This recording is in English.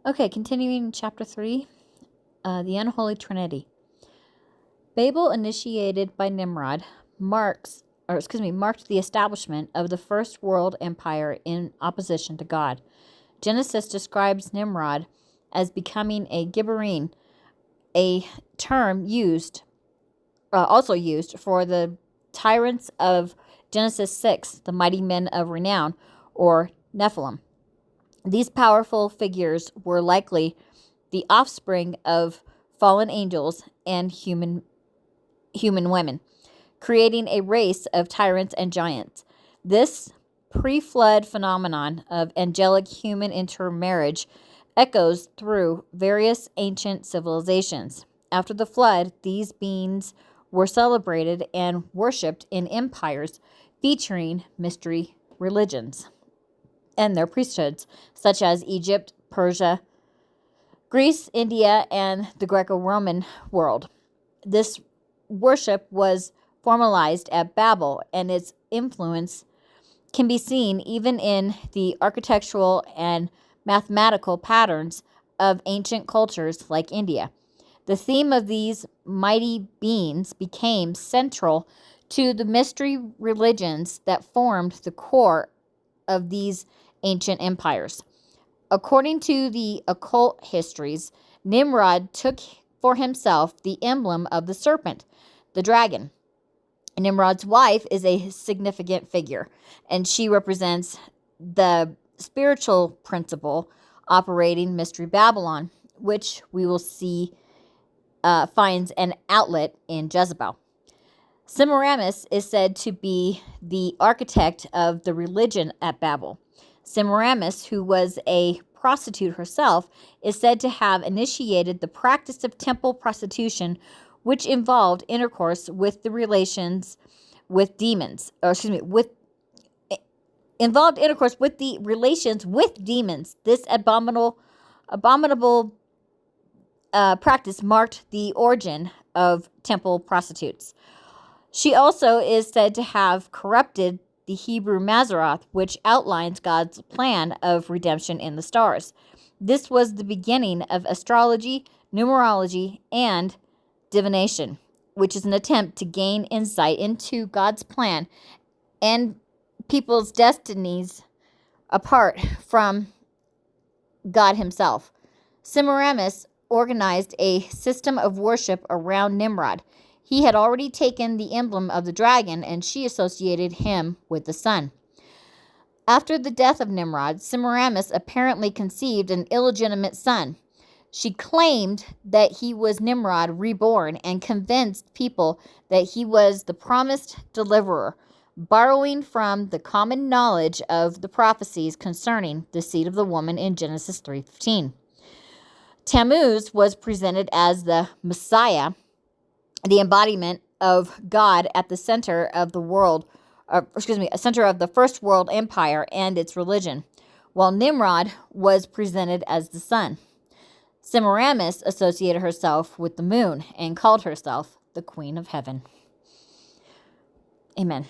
Okay, continuing chapter 3, the Unholy Trinity. Babel, initiated by Nimrod, marked the establishment of the first world empire in opposition to God. Genesis describes Nimrod as becoming a Gibberine, a term also used for the tyrants of Genesis 6, the mighty men of renown, or Nephilim. These powerful figures were likely the offspring of fallen angels and human women, creating a race of tyrants and giants. This pre-flood phenomenon of angelic human intermarriage echoes through various ancient civilizations. After the flood, these beings were celebrated and worshipped in empires featuring mystery religions and their priesthoods, such as Egypt, Persia, Greece, India, and the Greco-Roman world. This worship was formalized at Babel, and its influence can be seen even in the architectural and mathematical patterns of ancient cultures like India. The theme of these mighty beings became central to the mystery religions that formed the core of these ancient empires. According to the occult histories, Nimrod took for himself the emblem of the serpent, the dragon. Nimrod's wife is a significant figure, and she represents the spiritual principle operating Mystery Babylon, which we will see finds an outlet in Jezebel. Semiramis is said to be the architect of the religion at Babel. Semiramis, who was a prostitute herself, is said to have initiated the practice of temple prostitution, which involved intercourse with the relations with demons, involved intercourse with the relations with demons. This abominable practice marked the origin of temple prostitutes. She also is said to have corrupted the Hebrew Mazzaroth, which outlines God's plan of redemption in the stars. This was the beginning of astrology, numerology, and divination, which is an attempt to gain insight into God's plan and people's destinies apart from God himself. Semiramis organized a system of worship around Nimrod. He had already taken the emblem of the dragon, and she associated him with the sun. After the death of Nimrod, Semiramis apparently conceived an illegitimate son. She claimed that he was Nimrod reborn and convinced people that he was the promised deliverer, borrowing from the common knowledge of the prophecies concerning the seed of the woman in Genesis 3:15. Tammuz was presented as the Messiah, the embodiment of God at the center of center of the first world empire and its religion, while Nimrod was presented as the sun. Semiramis associated herself with the moon and called herself the Queen of Heaven. Amen.